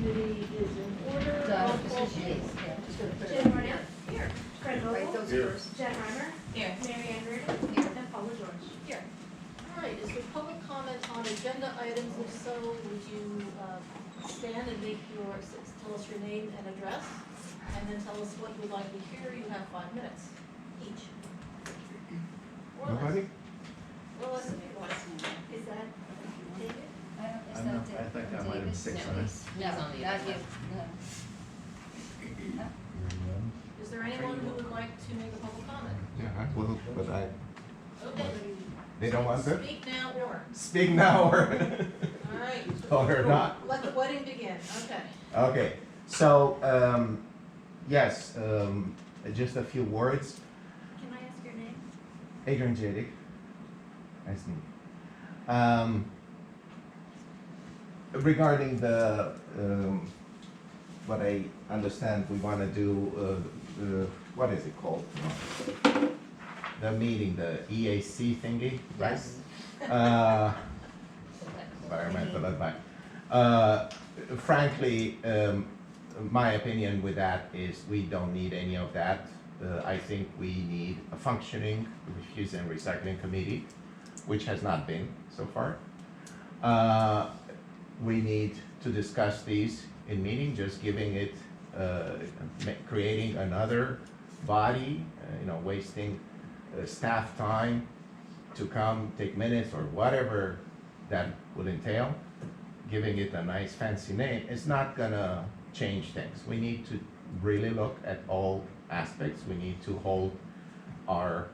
Committee is in order. Roll call, please. Just gonna put it Jim up. Barnett. Here. Fred Write Vogel. those Here. first. Jen Reimer. Here. Mary Ann Reardon. Here. And Paula George. Here. All right, is there public comment on agenda items? If so, would you stand and make tell us your name and address, and then tell us what you would like to hear. You have 5 minutes each. Or less. Nobody? Or less. Is that David? Is I that know, David? I think I might have been 6 No. minutes. No, He's on the not you, agenda. no. Is there anyone who would like to make a public comment? Yeah, I will, but Okay. they don't want to Speak now or. speak now or? All right. Or not. Let the wedding begin. Okay. Okay, so, yes, just a few words. Can I ask your name? Adrian Jadik. Nice to meet you. Regarding the, what I understand we want to do, what is it called? The meeting, the EAC thingy, right? Yes. Environmental advice. Frankly, my opinion with that is we don't need any of that. I think we need a functioning refuse and recycling committee, which has not been so far. We need to discuss these in meeting, just giving it, creating another body, wasting staff time to come take minutes or whatever that would entail, giving it a nice fancy name, it's not gonna change things. We need to really look at all aspects. We need to hold our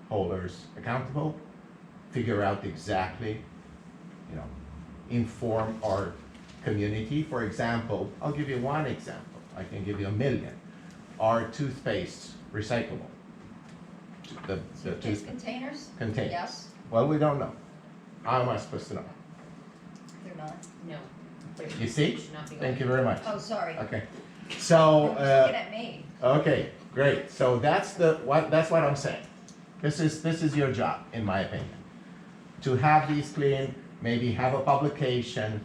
holders accountable, figure out exactly, inform our community. For example, I'll give you one example. I can give you a million. Are toothpaste recyclable? The Toothpaste containers? containers. Yes, Well, we don't know. How am I supposed to know? they're not. No. You see? Should not be Thank you going. very much. Oh, sorry. Okay. I So, was looking at me. okay, great. So that's that's what I'm saying. This is your job, in my opinion. To have these clean, maybe have a publication.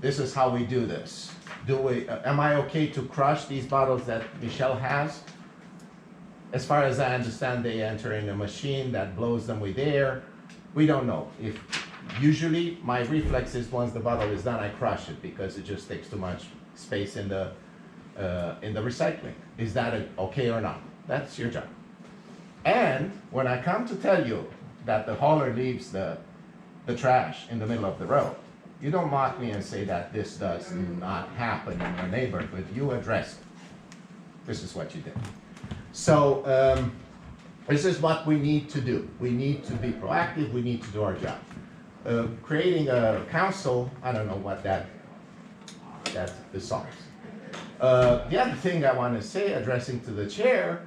This is how we do this. Am I okay to crush these bottles that Michelle has? As far as I understand, they enter in a machine that blows them with air. We don't know. Usually my reflex is once the bottle is done, I crush it because it just takes too much space in the recycling. Is that okay or not? That's your job. And when I come to tell you that the hauler leaves the trash in the middle of the road, you don't mock me and say that this does not happen in your neighborhood. You address it. This is what you did. So this is what we need to do. We need to be proactive. We need to do our job. Creating a council, I don't know what that solves. The other thing I want to say, addressing to the chair,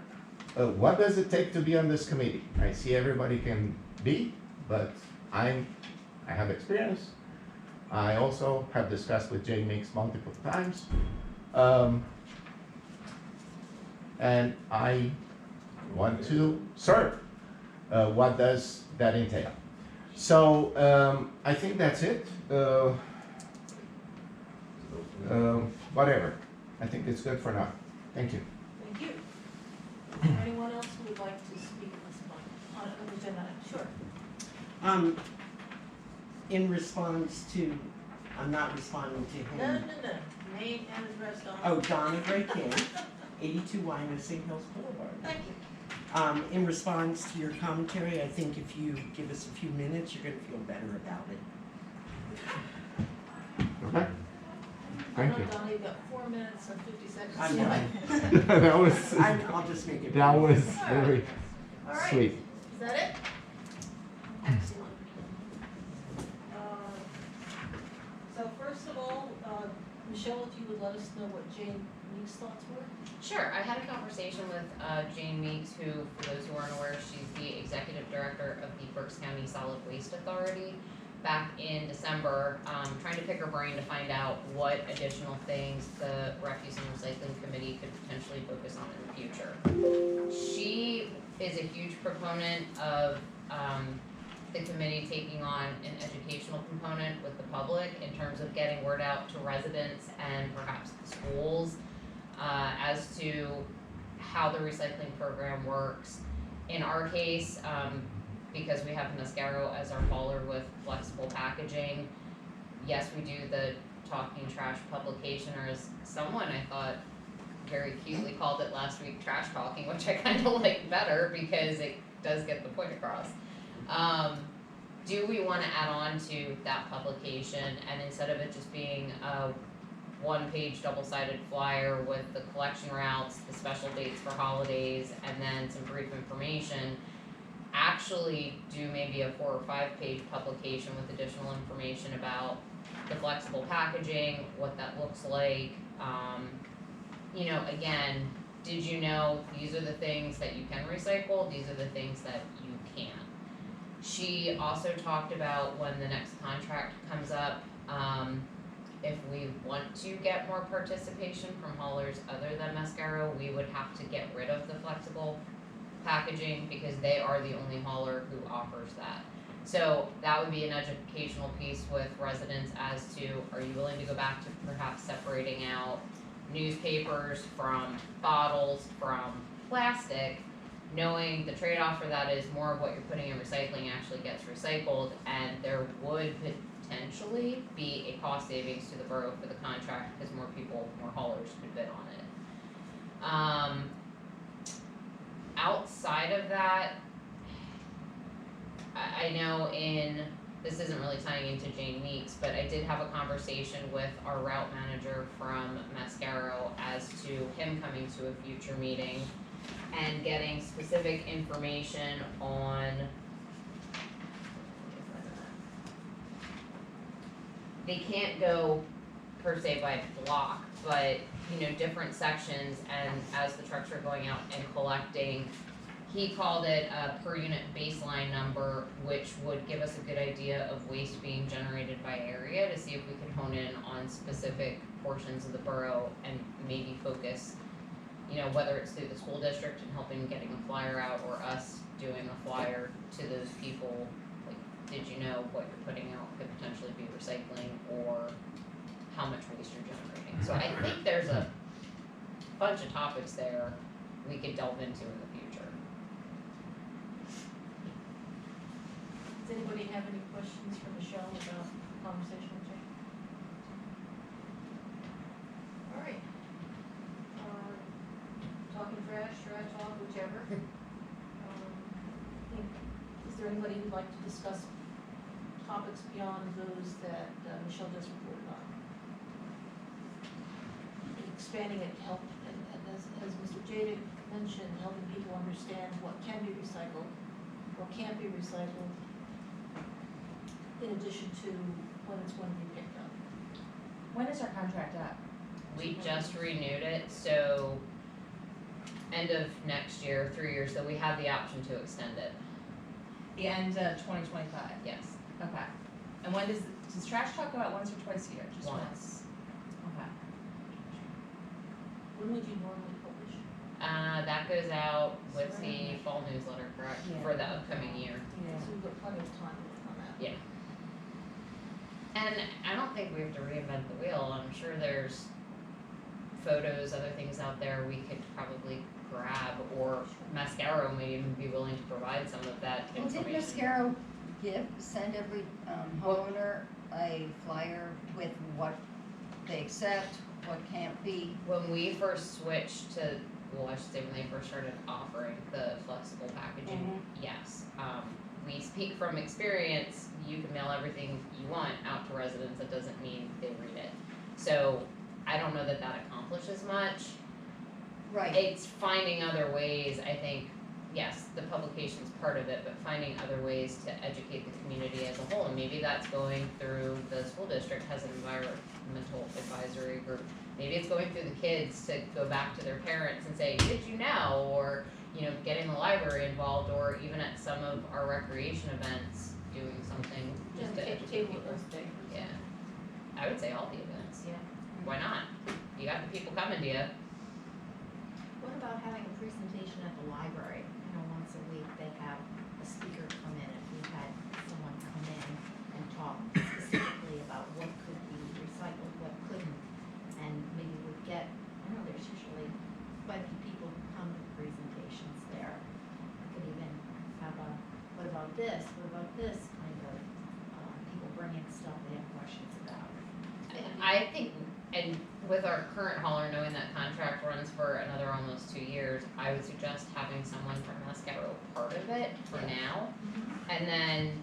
what does it take to be on this committee? I see everybody can be, but I have experience. I also have discussed with Jane Meeks multiple times. And I want to serve. What does that entail? So I think that's it. Whatever. I think it's good for now. Thank you. Thank you. Is there anyone else who would like to speak at this point on an agenda item? Sure. In response to, I'm not responding to No. him. Name and address, Donna. Oh, Donna Gray King, 82 Wyomissing Hills Boulevard. Thank you. In response to your commentary, I think if you give us a few minutes, you're gonna feel better about it. Okay. Thank you. Donna, you've got 4 minutes and 50 seconds. I know. That was I'll just make it. that brief. was very All right. sweet. Is that it? Excellent. So first of all, Michelle, if you would let us know what Jane Meeks' thoughts were? Sure, I had a conversation with Jane Meeks, who, for those who aren't aware, she's the executive director of the Berks County Solid Waste Authority. Back in December, trying to pick her brain to find out what additional things the Refuse and Recycling Committee could potentially focus on in the future. She is a huge proponent of the committee taking on an educational component with the public in terms of getting word out to residents and perhaps the schools as to how the recycling program works. In our case, because we have Mascaro as our hauler with flexible packaging, yes, we do the talking trash publication, or as someone I thought very cutely called it last week, trash talking, which I kind of like better because it does get the point across. Do we want to add on to that publication, and instead of it just being a one-page double-sided flyer with the collection routes, the special dates for holidays, and then some brief information, actually do maybe a 4 or 5 page publication with additional information about the flexible packaging, what that looks like, you know, again, did you know these are the things that you can recycle, these are the things that you can't. She also talked about when the next contract comes up, if we want to get more participation from haulers other than Mascaro, we would have to get rid of the flexible packaging because they are the only hauler who offers that. So that would be an educational piece with residents as to, are you willing to go back to perhaps separating out newspapers from bottles, from plastic, knowing the trade-off for that is more of what you're putting in recycling actually gets recycled, and there would potentially be a cost savings to the borough for the contract because more people, more haulers could bid on it. Outside of that, I know this isn't really tying into Jane Meeks, but I did have a conversation with our route manager from Mascaro as to him coming to a future meeting and getting specific information on they can't go per se by block, but you know, different sections, and as the trucks are going out and collecting, he called it a per unit baseline number, which would give us a good idea of waste being generated by area to see if we could hone in on specific portions of the borough and maybe focus, you know, whether it's through the school district and helping getting a flyer out, or us doing a flyer to those people, like, did you know what you're putting out could potentially be recycling, or how much waste you're generating. So I think there's a bunch of topics there we could delve into in the future. Does anybody have any questions for Michelle about the conversation with Jane? All right. Talking trash talk, whichever. Is there anybody who'd like to discuss topics beyond those that Michelle just reported on? Expanding it help, and as Mr. Jadick mentioned, helping people understand what can be recycled, what can't be recycled, in addition to when it's going to be picked up. When is our contract up? We just renewed it, so end of next year, 3 years, so we have the option to extend it, The end of 2025. yes, Okay. And when does trash talk go out once or twice a year? Just once. Okay. When would you normally publish? That goes out with the fall newsletter, correct, Yeah. for the upcoming year. Yeah. So we've got plenty of time to work on that. Yeah. And I don't think we have to reinvent the wheel, I'm sure there's photos, other things out there we could probably grab, or Mascaro may even be willing to provide some of that Well, did information. Mascaro send every homeowner a flyer with what they accept, what can't be? When we first switched to, well, I should say when they first started offering the flexible packaging, yes. We speak from experience, you can mail everything you want out to residents, that doesn't mean they read it. So I don't know that that accomplishes much. Right. It's finding other ways, I think, yes, the publication's part of it, but finding other ways to educate the community as a whole. And maybe that's going through, the school district has an environmental advisory group. Maybe it's going through the kids to go back to their parents and say, did you know? Or, you know, getting the library involved, or even at some of our recreation events, doing something just to educate Table people. those papers. Yeah, I would say all the events, yeah. Why not? You got the people coming to you. What about having a presentation at the library? You know, once a week they have a speaker come in. If we've had in and talk specifically about what could be recycled, what couldn't. And maybe we'd get, I know there's usually quite a few people who come to the presentations there. I could even have a, what about this, kind of, people bring in stuff they have questions about. I think, and with our current hauler, knowing that contract runs for another almost 2 years, I would suggest having someone from Mascaro part of it for now. And then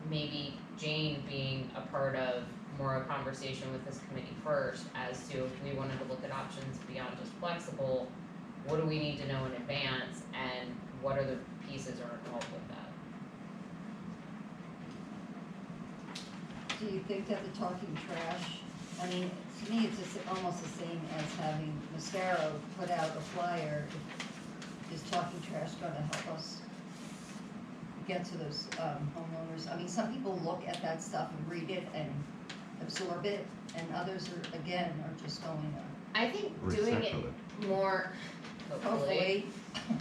maybe Jane being a part of more a conversation with this committee first as to if we wanted to look at options beyond just flexible, what do we need to know in advance and what other pieces are involved with that? Do you think that the talking trash, I mean, to me, it's just almost the same as having Mascaro put out a flyer. Is talking trash gonna help us get to those homeowners? I mean, some people look at that stuff and read it and absorb it, and others are, again, are just going to I think doing it Recycle more, hopefully,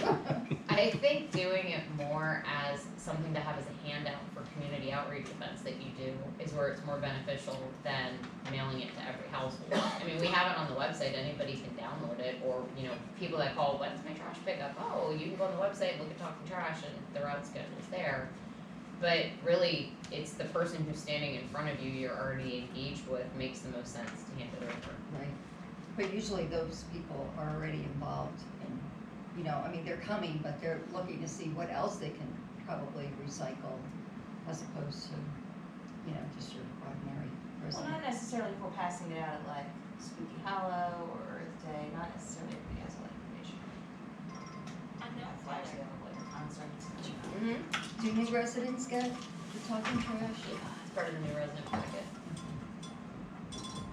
hopefully. I think doing it more as something to have as a handout for community outreach events that you do is where it's more beneficial than mailing it to every household. I mean, we have it on the website, anybody can download it, or, you know, people that call, when's my trash pickup? Oh, you can go on the website, look at Talking Trash, and the route schedule's there. But really, it's the person who's standing in front of you, you're already engaged with, makes the most sense to hand it over. Right, but usually those people are already involved in, you know, I mean, they're coming, but they're looking to see what else they can probably recycle as opposed to, you know, just your ordinary person. Well, not necessarily if we're passing it out at like Spooky Hollow or Earth Day, not necessarily if we have like information. I know, flyers go like concerts, you know. Do new residents get the talking trash? It's part of the new resident packet.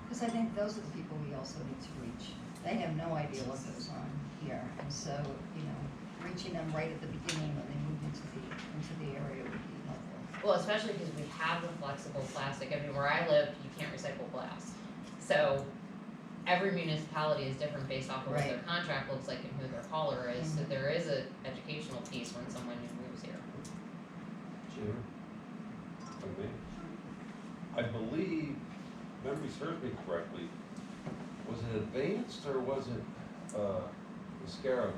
Because I think those are the people we also need to reach. They have no idea what goes on here, and so, you know, reaching them right at the beginning when they move into the area would be helpful. Well, especially because we have the flexible plastic, I mean, where I live, you can't recycle glass. So, every municipality is different based off of what their contract looks like and who their hauler is, so there is a educational piece when someone new moves here. Jim, okay. I believe, memory serves me correctly, was it Advanced or was it, Mascara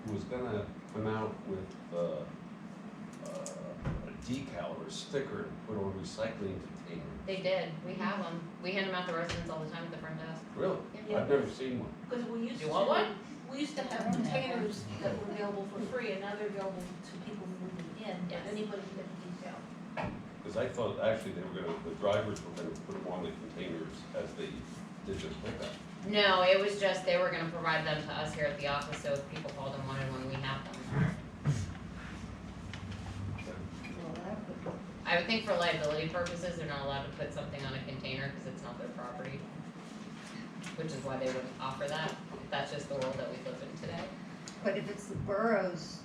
who was gonna come out with, a decal or a sticker to put on recycling container? They did, we have them, we hand them out to residents all the time at the front desk. Really? Yeah. I've never seen one. Because we used You to, want one? we used to have containers that were available for free, and now they're available to people moving in, but Yes. anybody can get a detail. Cause I thought actually they were gonna, the drivers were gonna put them on the containers as they did this pickup. No, it was just, they were gonna provide them to us here at the office, so if people called and wanted one, we have them. Well, that would, I would think for liability purposes, they're not allowed to put something on a container, cause it's not their property. Which is why they wouldn't offer that, that's just the world that we live in today. but if it's the borough's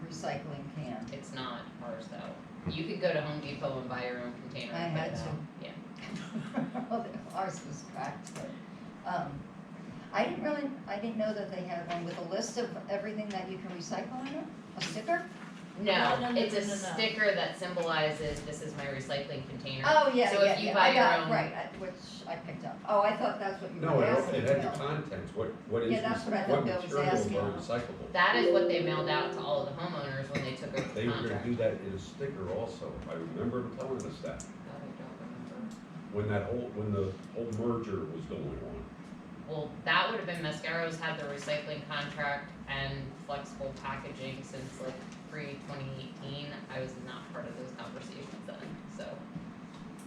recycling can, It's not ours though. You could go to Home Depot and buy your own container I and put had it to. out. Yeah. well, ours was cracked, but, I didn't know that they had one with a list of everything that you can recycle in it, a sticker? No, No, it's a no. sticker that symbolizes this is my recycling container. Oh, yeah, So yeah, if you yeah, buy I got your it, own- right, which I picked up. Oh, I thought that's what you No, were it asking. had the about. contents, what is, Yeah, that's what I thought Bill was materials asking. are recyclable. That is what they mailed out to all of the homeowners when they took over They the were gonna contract. do that in a sticker also, I remember them telling us that, Oh, I don't remember. when the whole merger was going on. Well, that would have been Mascaro's had the recycling contract and flexible packaging since like pre-2018. I was not part of those conversations then, so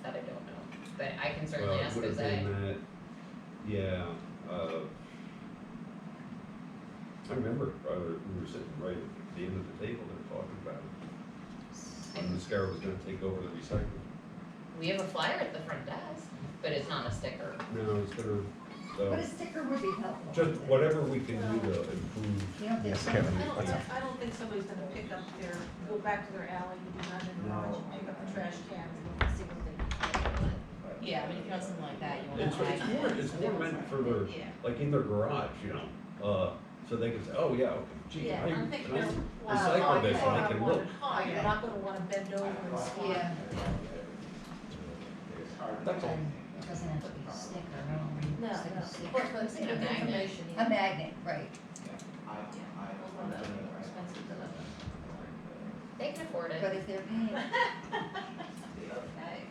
that I don't know. But I can certainly Well, it ask would have Jose. been that, yeah, I remember, we were sitting right at the end of the table there talking about it. When Mascara was gonna take over the recycling. We have a flyer at the front desk, but it's not a sticker. No, it's gonna, But a sticker would be helpful. just whatever we can do to improve. You don't think Yes, so? Kevin. I don't think somebody's gonna pick up their, go back to their alley, you do not in the garage, and pick up a trash can and see what they can. Yeah, I mean, if you want something like that, you want It's more meant for their, Yeah. like in their garage, you know, So they can say, oh, yeah, okay, gee, Yeah, I I'm thinking I of, recycle this and I can look. You're not gonna wanna bend over and scan. Yeah. That's all. And it doesn't have to be a sticker, I don't No, know, stick no, a sticker. but think of the magnet. information. A magnet, right. Those ones are more expensive than others. They can afford But it. if they're paying, Okay.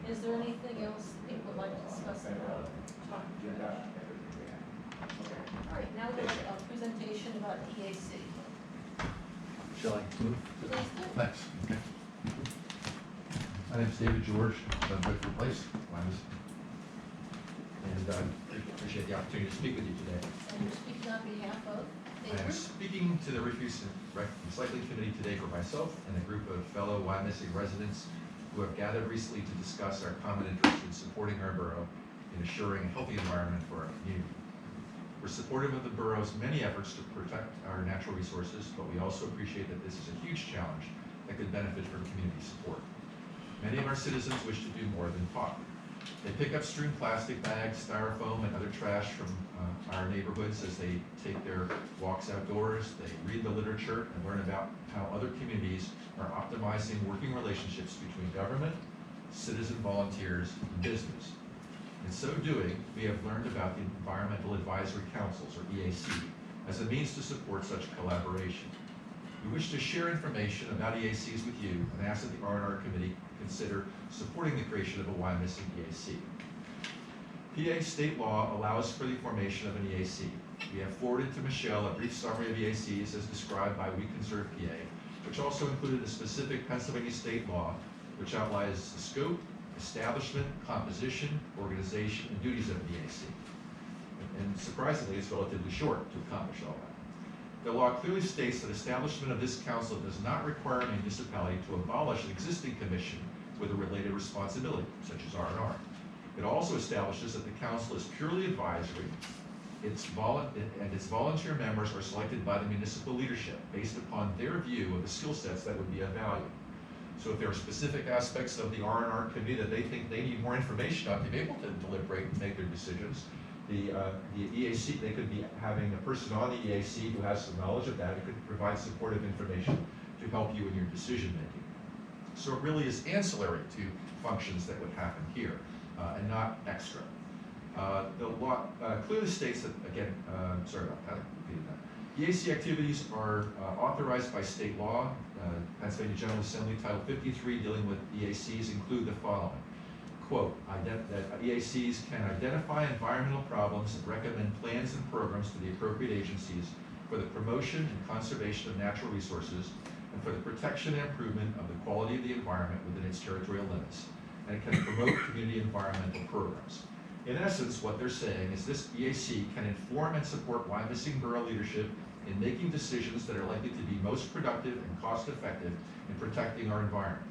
Is there anything else you would like to discuss about talking trash? All right, now we have a presentation about EAC. Shall I move? Please do. Thanks. Okay. My name's David George, I'm Bedford Place, Wyomissing. And I appreciate the opportunity to speak with you today. And you're speaking on behalf of I the am group? speaking to the Refuse and Recycling Committee today for myself and a group of fellow Wyomissing residents who have gathered recently to discuss our common interest in supporting our borough in assuring a healthy environment for our community. We're supportive of the borough's many efforts to protect our natural resources, but we also appreciate that this is a huge challenge that could benefit from community support. Many of our citizens wish to do more than talk. They pick up strewn plastic bags, styrofoam, and other trash from our neighborhoods as they take their walks outdoors. They read the literature and learn about how other communities are optimizing working relationships between government, citizen volunteers, and business. In so doing, we have learned about the Environmental Advisory Councils, or EAC, as a means to support such collaboration. We wish to share information about EACs with you and ask that the R&R Committee consider supporting the creation of a Wyomissing EAC. PA state law allows for the formation of an EAC. We have forwarded to Michelle a brief summary of EACs as described by We Conserve PA, which also included a specific Pennsylvania state law which outlines the scope, establishment, composition, organization, and duties of an EAC. And surprisingly, it's relatively short to accomplish all that. The law clearly states that establishment of this council does not require a municipality to abolish an existing commission with a related responsibility, such as R&R. It also establishes that the council is purely advisory. Its volunteer members are selected by the municipal leadership based upon their view of the skill sets that would be of value. So if there are specific aspects of the R&R committee that they think they need more information on to be able to deliberate and make their decisions, the EAC, they could be having a person on the EAC who has some knowledge of that, who could provide supportive information to help you in your decision making. So it really is ancillary to functions that would happen here and not extra. The law clearly states that, again, sorry about that, I repeated that. EAC activities are authorized by state law. Pennsylvania General Assembly Title 53 dealing with EACs include the following. Quote, that EACs can identify environmental problems and recommend plans and programs to the appropriate agencies for the promotion and conservation of natural resources and for the protection and improvement of the quality of the environment within its territorial limits. And it can promote community environmental programs. In essence, what they're saying is this EAC can inform and support Wyomissing Borough leadership in making decisions that are likely to be most productive and cost-effective in protecting our environment.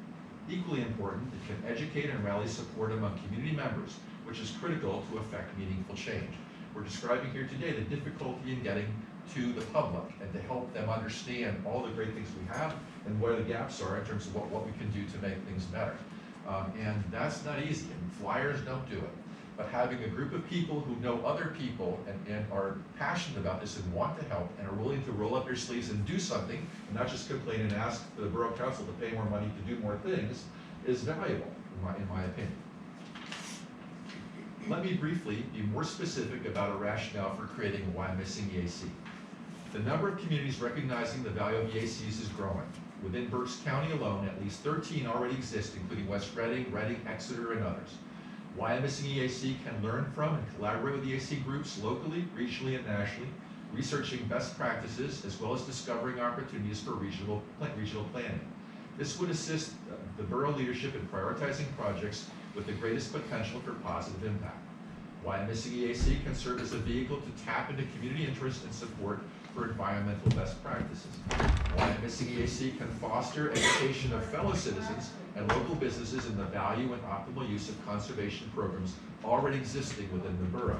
Equally important, it can educate and rally support among community members, which is critical to effect meaningful change. We're describing here today the difficulty in getting to the public and to help them understand all the great things we have and where the gaps are in terms of what we can do to make things better. And that's not easy, and flyers don't do it. But having a group of people who know other people and are passionate about this and want to help and are willing to roll up their sleeves and do something, and not just complain and ask the Borough Council to pay more money to do more things, is valuable, in my opinion. Let me briefly be more specific about a rationale for creating a Wyomissing EAC. The number of communities recognizing the value of EACs is growing. Within Berks County alone, at least 13 already exist, including West Reading, Exeter, and others. Wyomissing EAC can learn from and collaborate with EAC groups locally, regionally, and nationally, researching best practices as well as discovering opportunities for regional planning. This would assist the borough leadership in prioritizing projects with the greatest potential for positive impact. Wyomissing EAC can serve as a vehicle to tap into community interest and support for environmental best practices. Wyomissing EAC can foster education of fellow citizens and local businesses in the value and optimal use of conservation programs already existing within the borough.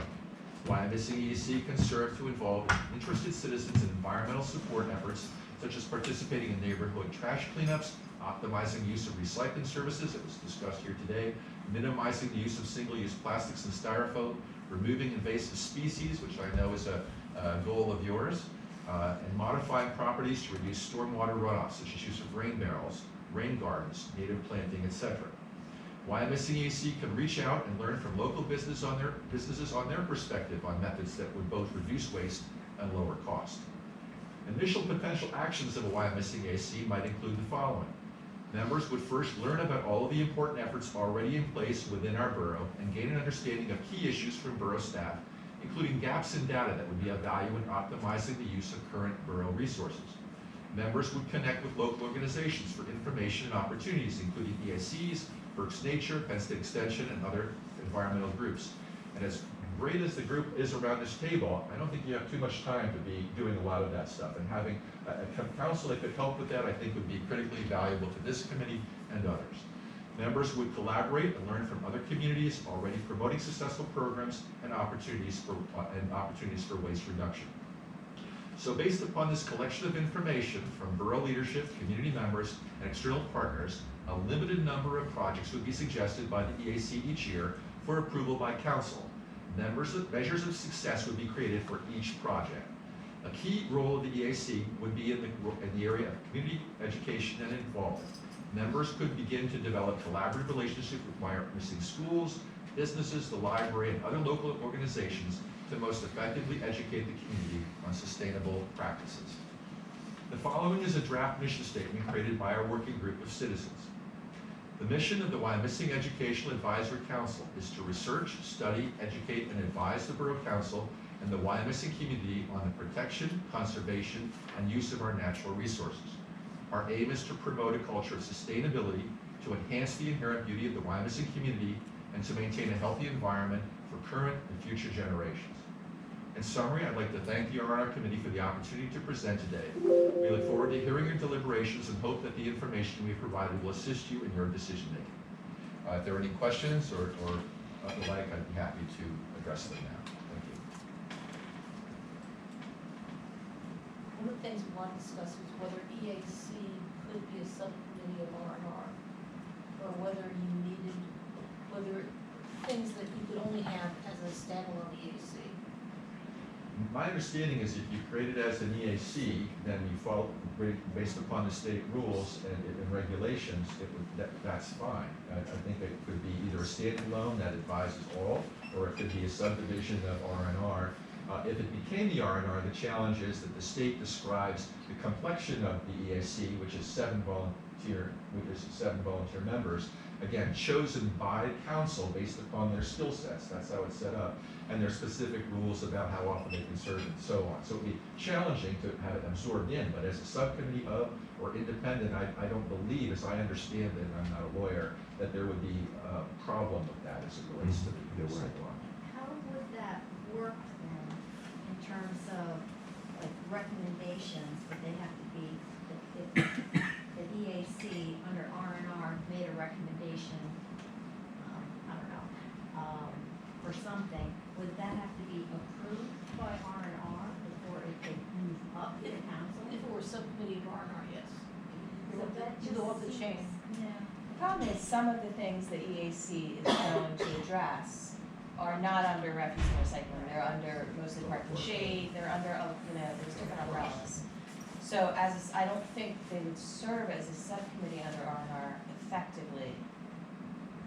Wyomissing EAC can serve to involve interested citizens in environmental support efforts such as participating in neighborhood trash cleanups, optimizing use of recycling services that was discussed here today, minimizing the use of single-use plastics and styrofoam, removing invasive species, which I know is a goal of yours, and modifying properties to reduce stormwater runoff, such as use of rain barrels, rain gardens, native planting, etc. Wyomissing EAC can reach out and learn from local businesses on their perspective on methods that would both reduce waste and lower cost. Initial potential actions of a Wyomissing EAC might include the following. Members would first learn about all of the important efforts already in place within our borough and gain an understanding of key issues from borough staff, including gaps in data that would be of value in optimizing the use of current borough resources. Members would connect with local organizations for information and opportunities, including EACs, Berks Nature, Penn State Extension, and other environmental groups. And as great as the group is around this table, I don't think you have too much time to be doing a lot of that stuff. And having a council that could help with that, I think, would be critically valuable to this committee and others. Members would collaborate and learn from other communities already promoting successful programs and opportunities for waste reduction. So based upon this collection of information from borough leadership, community members, and external partners, a limited number of projects would be suggested by the EAC each year for approval by council. Measures of success would be created for each project. A key role of the EAC would be in the area of community education and involvement. Members could begin to develop collaborative relationships with Wyomissing schools, businesses, the library, and other local organizations to most effectively educate the community on sustainable practices. The following is a draft mission statement created by our working group of citizens. The mission of the Wyomissing Educational Advisory Council is to research, study, educate, and advise the Borough Council and the Wyomissing community on the protection, conservation, and use of our natural resources. Our aim is to promote a culture of sustainability, to enhance the inherent beauty of the Wyomissing community, and to maintain a healthy environment for current and future generations. In summary, I'd like to thank the R&R Committee for the opportunity to present today. We look forward to hearing your deliberations and hope that the information we've provided will assist you in your decision-making. If there are any questions or the like, I'd be happy to address them now. Thank you. One of the things we want to discuss is whether EAC could be a subcommittee of R&R, or whether things that you could only have as a standalone EAC. My understanding is if you create it as an EAC, then you follow, based upon the state rules and regulations, that's fine. I think it could be either a standalone that advises all, or it could be a subdivision of R&R. If it became the R&R, the challenge is that the state describes the complexion of the EAC, which is seven volunteer members, again, chosen by council based upon their skill sets. That's how it's set up. And there's specific rules about how often they can serve and so on. So it would be challenging to have it absorbed in, but as a subcommittee of or independent, I don't believe, as I understand it, and I'm not a lawyer, that there would be a problem with that as it relates to the state law. How would that work then, in terms of, like, recommendations, would they have to be, if the EAC under R&R made a recommendation, I don't know, for something, would that have to be approved by R&R before it could move up to the council? If it were subcommittee of R&R, yes. So that You go up the just chain. seems- Yeah. The problem is some of the things the EAC is going to address are not under refuse and recycling, they're under mostly park and shade, they're under, there's different umbrellas. So I don't think they would serve as a subcommittee under R&R effectively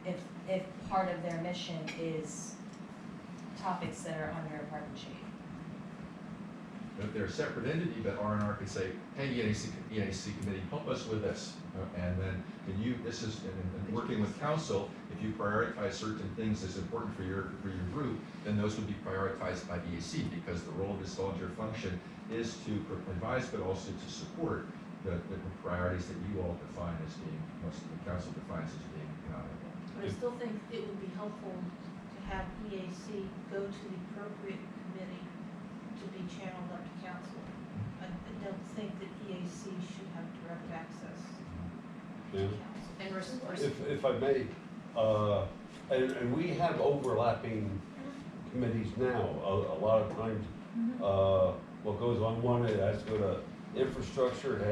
if part of their mission is topics that are under park and shade. If they're a separate entity, but R&R could say, hey, EAC committee, help us with this. And then and working with council, if you prioritize certain things as important for your group, then those would be prioritized by EAC, because the role of this volunteer function is to advise, but also to support the priorities that you all define as being, most of the council defines as being valuable. But I still think it would be helpful to have EAC go to the appropriate committee to be channeled up to council. I don't think that EAC should have direct access to Yeah. council. And If I may, and we have overlapping committees now, a lot of times, what goes on one, it has to go to infrastructure, it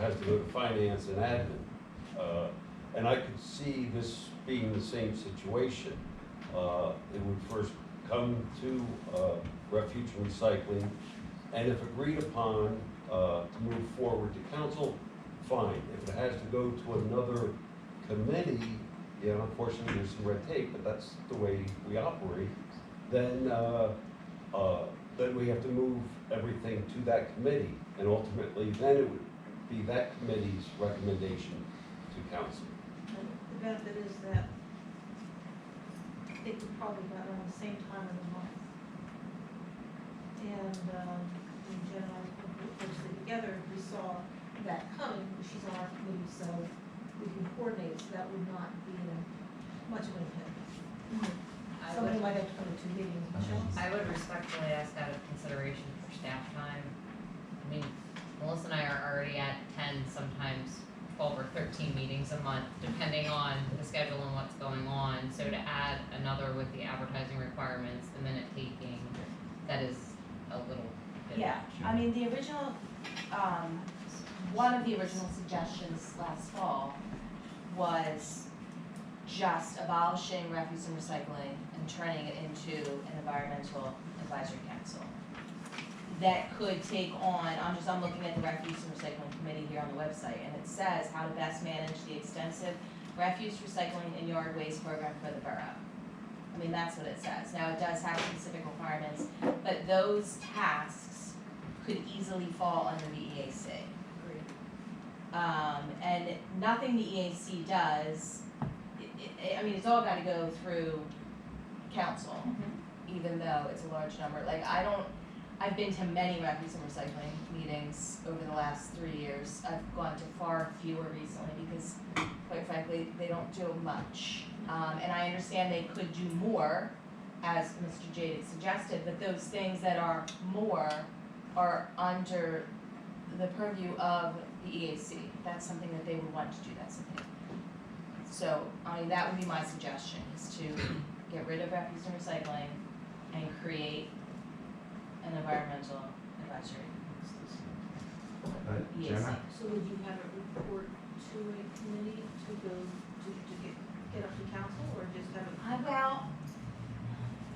has to go to finance and admin. And I could see this being the same situation. It would first come to refuge and recycling, and if agreed upon to move forward to council, fine. If it has to go to another committee, you know, unfortunately, there's some red tape, but that's the way we operate, then we have to move everything to that committee, and ultimately, then it would be that committee's recommendation to council. And the benefit is that it would probably be around the same time of the month. And when Jen and I posted together, we saw that coming, she's on our committee, so we can coordinate, so that would not be much of an impediment. Somebody might have to come to 2 meetings, Michelle. I would respectfully ask out of consideration for staff time. I mean, Melissa and I are already at 10, sometimes 12 or 13 meetings a month, depending on the schedule and what's going on. So to add another with the advertising requirements, the minute taking, that is a little bit Yeah, much. I mean, the original, one of the original suggestions last fall was just abolishing refuse and recycling and turning it into an environmental advisory council. That could take on, I'm looking at the refuse and recycling committee here on the website, and it says how to best manage the extensive refuse, recycling, and yard waste program for the borough. I mean, that's what it says. Now, it does have specific requirements, but those tasks could easily fall under the EAC. And nothing the EAC does, I mean, it's all gotta go through council, even though it's a large number. Like, I've been to many refuse and recycling meetings over the last 3 years. I've gone to far fewer recently because, quite frankly, they don't do much. And I understand they could do more, as Mr. Jade suggested, but those things that are more are under the purview of the EAC. That's something that they would want to do, that's something. So, I mean, that would be my suggestion, is to get rid of refuse and recycling and create an environmental advisory EAC. Jenna? So would you have it report to a committee to go, to get up to council, or just have it? Well,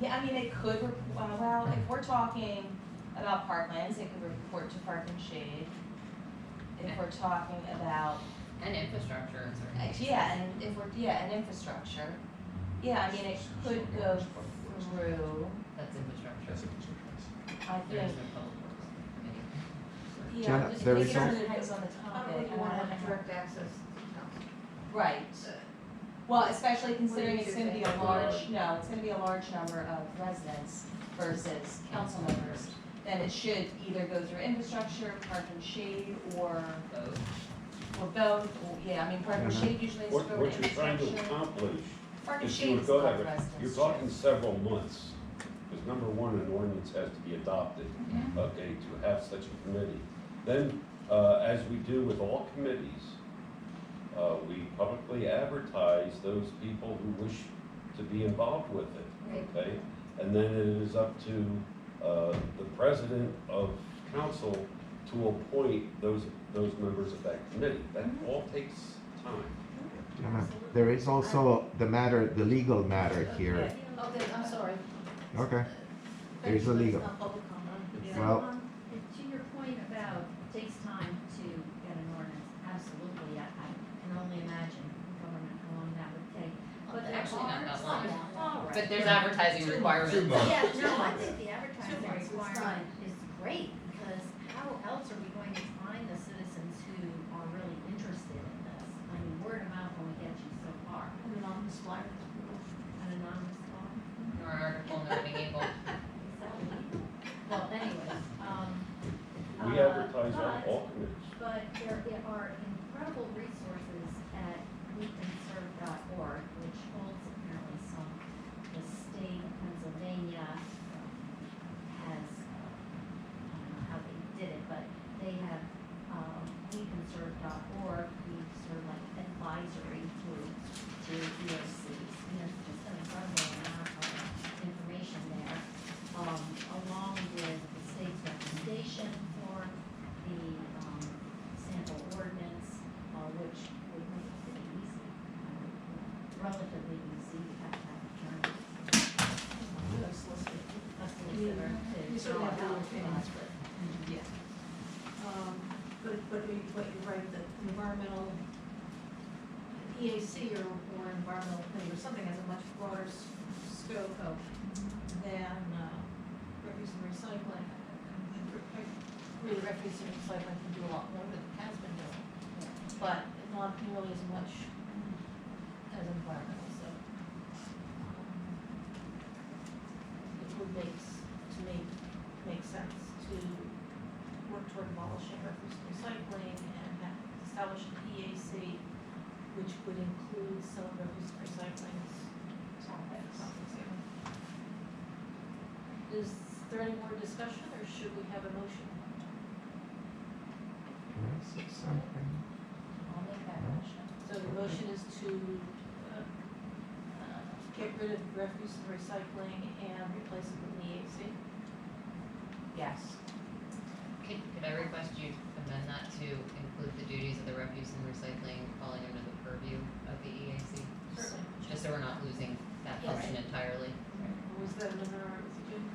yeah, I mean, it could, well, if we're talking about parklands, it could report to Park and Shade. If we're talking about, And infrastructure and certain things. yeah, and if we're, and infrastructure, yeah, I mean, it could go through, That's infrastructure. That's a consideration. I There is think, no public works committee. yeah, Jenna, just there make is sure al- that it depends on the I topic. don't think you want to and I have don't direct access to council. Right. Well, especially considering What do it's you gonna be think? a large, no, it's gonna be a large number of residents versus council members. Then it should either go through infrastructure, Park and Shade, or both, or, yeah, I mean, Park and Shade usually has to What go to you're trying to infrastructure. accomplish Park and is Shade you would is a go lot of that, residents. you're talking several months. Because number one, an ordinance has to be adopted, okay, to have such a committee. Then, as we do with all committees, we publicly advertise those people who wish to be involved with it, okay? And then it is up to the president of council to appoint those members of that committee. That all takes time. Jenna, there is also the matter, the legal matter here. Okay, I'm sorry. Okay. There's a legal. It's not public comment. Yeah. Well- To your point about it takes time to get an ordinance, absolutely, I can only imagine government how long that would take. But there Actually, not are that long. some- all right. But there's advertising requirements. Yeah, no, I think the advertising months, it's requirement is great, because how else are we going to find the citizens who are really interested in this? I mean, word of mouth only gets you so far, An anonymous flyer. an anonymous call. Or article in the Reading Eagle. Is that legal? Well, anyways, We advertise on all committees. but there are incredible resources at wecanserve.org, which holds apparently some, the state of Pennsylvania has, I don't know how they did it, but they have, wecanserve.org, we sort of like advisory to EOCs, and there's just an incredible amount of information there, along with the state's recommendation for the, sample ordinance, which would make it pretty easy. we have to have adjourned. No solicitor. A solicitor You to certainly draw have to out retain funds. us, but, yeah. But you're right, that environmental, EAC or environmental cleaning or something has a much broader scope than, refuse and recycling. Really, refuse and recycling can do a lot more than it has been doing, but not nearly as much as environmental, so. It would make sense to work toward abolishing refuse and recycling and establish an EAC, which would include some refuse and recycling's topics. Is there any more discussion, or should we have a motion? Can I say something? I'll make that motion. So the motion is to get rid of refuse and recycling and replace it with an EAC? Yes. Could I request you amend that to include the duties of the refuse and recycling falling under the purview of the EAC? Certainly. Just so we're not losing that Yes. function entirely. Was that another, was it Jim?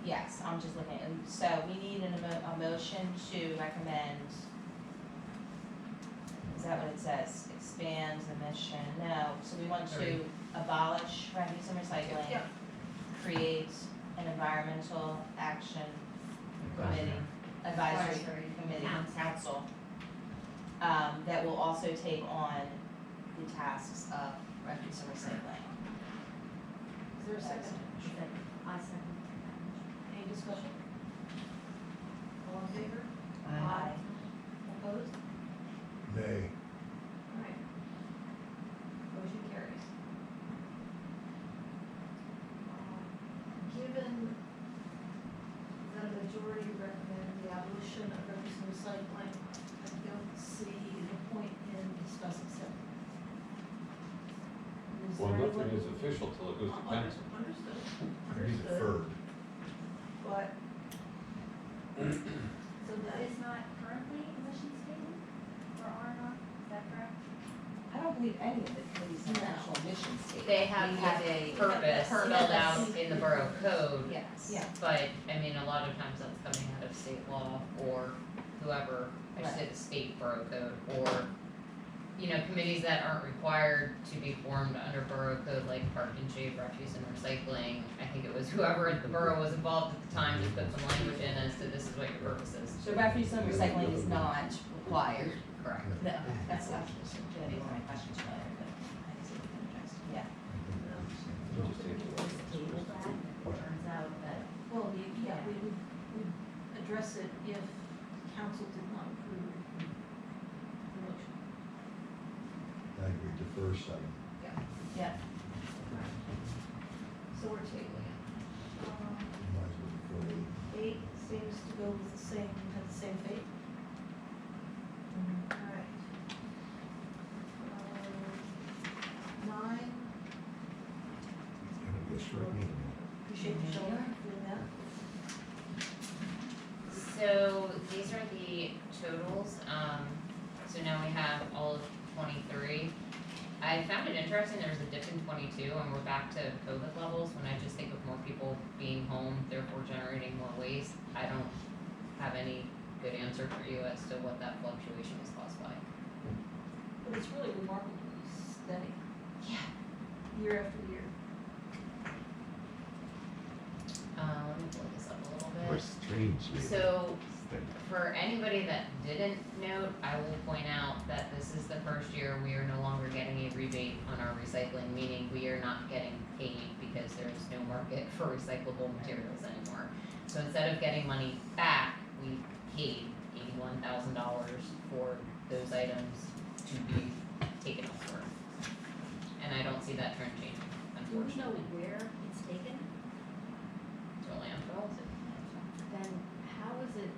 Yes, I'm just looking, and so we need a motion to recommend, is that what it says? Expand the mission, no, so we want to abolish refuse and recycling. Yeah. Create an environmental action committee, advisory committee, council, that will also take on the tasks of refuse and recycling. Is there a second? I second that. Any discussion? All in favor? Aye. Opposed? Nay. All right. Motion carries. Given that a majority recommend the abolition of refuse and recycling, I don't see the point in discussing separate. Is Well, there nothing anyone- is official till it goes to council. Understood, Maybe understood, deferred. but. So So that that is not currently a mission statement for R&R, is that correct? I don't believe any of the committees have No. actual mission statement. They have We have a a purpose spelled out in the borough code, Yes. Yeah. but, I mean, a lot of times that's coming out of state law or whoever, I should say Right. the state borough code, or, you know, committees that aren't required to be formed under borough code, like park and shade, refuse and recycling. I think it was whoever at the borough was involved at the time just put some language in as to this is what your purpose is. So refuse and recycling is not required. Correct. No, that's not, gonna be one of my questions earlier, but I guess it can address, yeah. Just take it away. Table that, it turns out that Well, yeah, we would address it if council did not approve the motion. I agree, defer second. Yeah. So we're tabling it. Might as well defer it. 8 seems to go with the same, have the same fate. Alright. 9, It's gonna be a short meeting. appreciate you showing up doing that. So these are the totals, so now we have all of 23. I found it interesting, there was a dip in 22 and we're back to COVID levels, when I just think of more people being home, therefore generating more waste. I don't have any good answer for you as to what that fluctuation was caused by. But it's really remarkably steady, Yeah. year after year. Let me pull this up a little bit. We're strangely. So, for anybody that didn't note, I will point out that this is the first year we are no longer getting a rebate on our recycling, meaning we are not getting paid because there's no market for recyclable materials anymore. So instead of getting money back, we paid $81,000 for those items to be taken elsewhere. And I don't see that trend changing, do we know unfortunately. where it's taken? To a landfill. Then how is it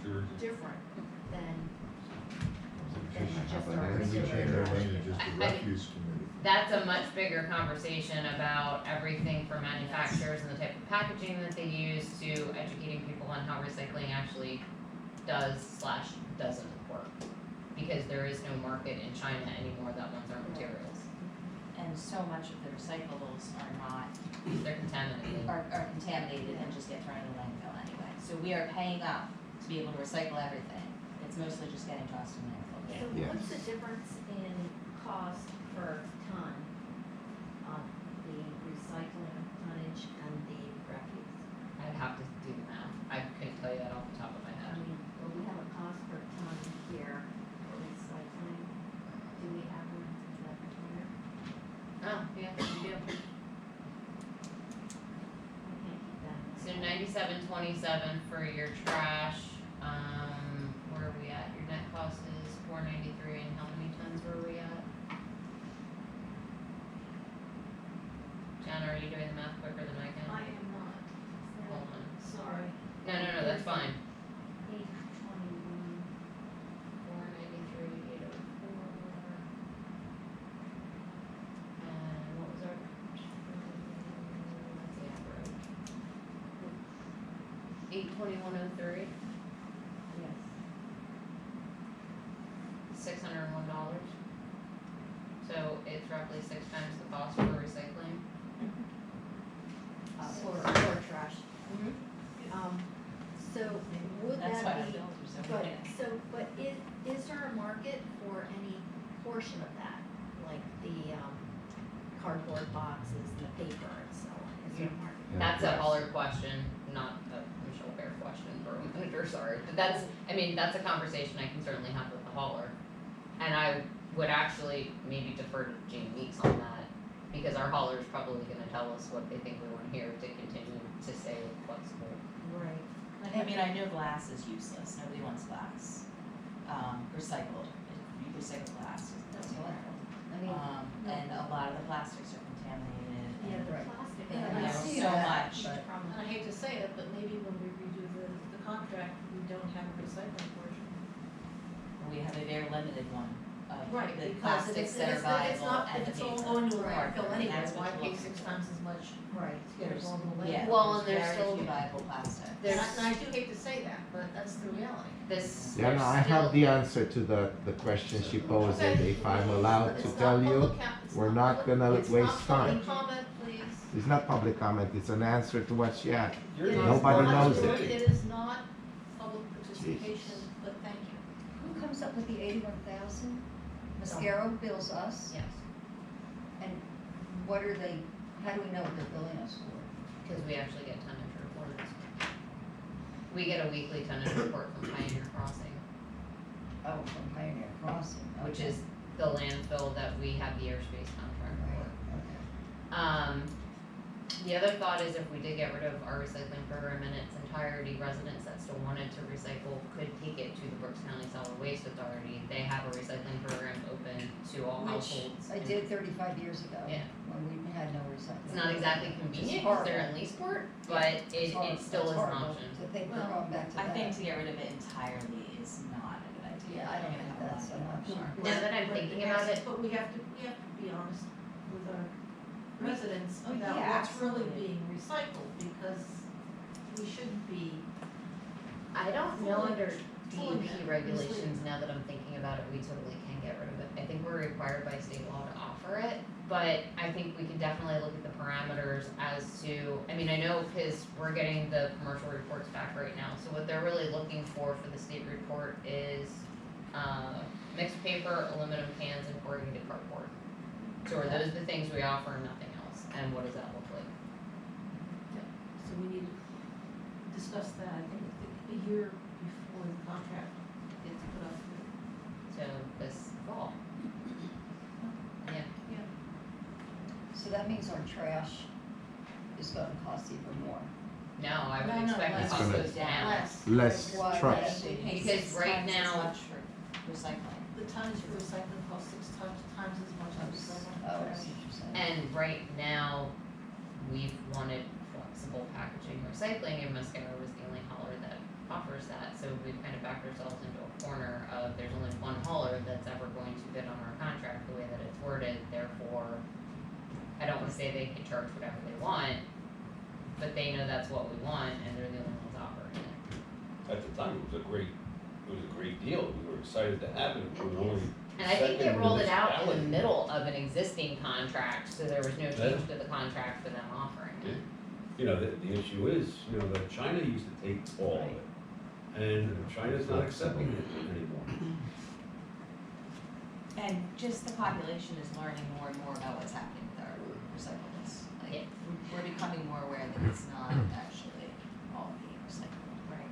Sure. different than just And our we change regular? our name to just the I- refuse committee. That's a much bigger conversation about everything from manufacturers and the type of packaging that they use to educating people on how recycling actually doesn't work. Because there is no market in China anymore that wants our materials. And so much of the recyclables are not, They're contaminated. are contaminated and just get thrown in the landfill anyway. So we are paying up to be able to recycle everything. It's mostly just getting tossed in the landfill. So Yes. what's the difference in cost per ton on the recycling tonnage and the refuse? I'd have to do the math. I couldn't tell you that off the top of my I head. mean, well, we have a cost per ton here for recycling. Do we have one, is that here? Oh, yeah, you do. I can't keep that. So 97.27 for your trash. Where are we at? Your net cost is 493, and how many tons were we at? Jana, are you doing the math quicker than I can? I am not, Hold on. sorry. No, that's fine. 821. 493, 804. And what was our? That's the average. 821.03. Yes. $601. So it's roughly 6 times the cost for recycling. For trash. So would That's why that our be, bills are so but, high. but is there a market for any portion of that? Like the, cardboard boxes and the paper and so on, is there a market? Yeah, That's a yes. hauler question, not a Michelle Bear question, Borough Manager, sorry. But that's, I mean, that's a conversation I can certainly have with the hauler. And I would actually maybe defer to Jane Meeks on that, because our hauler is probably gonna tell us what they think we wanna hear to continue to stay flexible. Right. I mean, I know glass is useless, nobody wants glass, recycled, you recycle glass, it's wonderful. I mean, And a lot of the plastics are contaminated, Yeah, and the Right. plastic. Yeah, and I there's see so that, much. but- And I hate to say it, but maybe when we redo the contract, we don't have a recycling portion. We have a very limited one of Right, the because plastics that are it's viable not, and the if it's all paper. going to a Right, landfill and anyway, that's what why you're pay looking 6 for. times as much Right. to get it There's- going to the Yeah, landfill? Well, and there's very still- few viable plastics. And I do hate to say that, but that's the reality. This, Yeah, no, I there's have still- the answer to the question she posed, and if I'm allowed to It's not tell you, public it's we're not public- gonna it's waste not time. public comment, please. It's not public comment, it's an answer to what she asked. You're It is Nobody not- knows it. It is not public participation, but thank you. who comes up with the 81,000? Mascaro bills us, Yes, and what are they, how do we know what they're billing us for? because we actually get tonnage reports. We get a weekly tonnage report from Pioneer Crossing, Oh, from Pioneer Crossing, which okay. is the landfill that we have the airspace contract for. Right, okay. The other thought is if we did get rid of our recycling program in its entirety, residents that still wanted to recycle could take it to the Berks County Solid Waste Authority. They have a recycling program open to all Which households. I and did 35 years ago. Yeah. When we had no recycling. It's not exactly convenient because they're in Leesport, but it still is an option. To think we're going back to that. I think to get rid of it entirely is not a good idea. Yeah, I don't You're think gonna have that's a an lot of option. people. Now that I'm thinking about it, But we have to be honest with our residents Oh, about yeah, what's really absolutely. being recycled, because we shouldn't be. I don't know Fully- under fully DEP misleading. regulations, now that I'm thinking about it, we totally can get rid of it. I think we're required by state law to offer it, but I think we can definitely look at the parameters as to, I mean, I know because we're getting the commercial reports back right now, so what they're really looking for the state report is, mixed paper, aluminum cans, and corrugated cardboard. So are those the things we offer and nothing else, and what does that look like? So we need to discuss that, I think, a year before the contract gets put up. So this fall. Yeah. So that means our trash is gonna cost even more. No, I No, would no, expect the less. cost It's goes down. Less. Less Why- trucks. We pay Because 6 right times as now- much for recycling. The tonnage for recycling costs 6 times as much as recycling. Oh, I see what you're saying. And right now, we've wanted flexible packaging recycling, and Mascara was the only hauler that offers that. So we've kind of backed ourselves into a corner of there's only one hauler that's ever going to bid on our contract the way that it's worded. Therefore, I don't want to say they can charge whatever they want, but they know that's what we want, and they're the only ones offering it. At the time, it was a great deal. We were excited to have it. It was only And I think they second rolled it out in the municipality. middle of an existing contract, so there was no change to the contract for them offering it. You know, the issue is, you know, that China used to take all of it, and China's not accepting it anymore. And just the population is learning more and more about what's happening with our recyclables. Yeah. Like, we're becoming more aware that it's not actually all being recycled, right?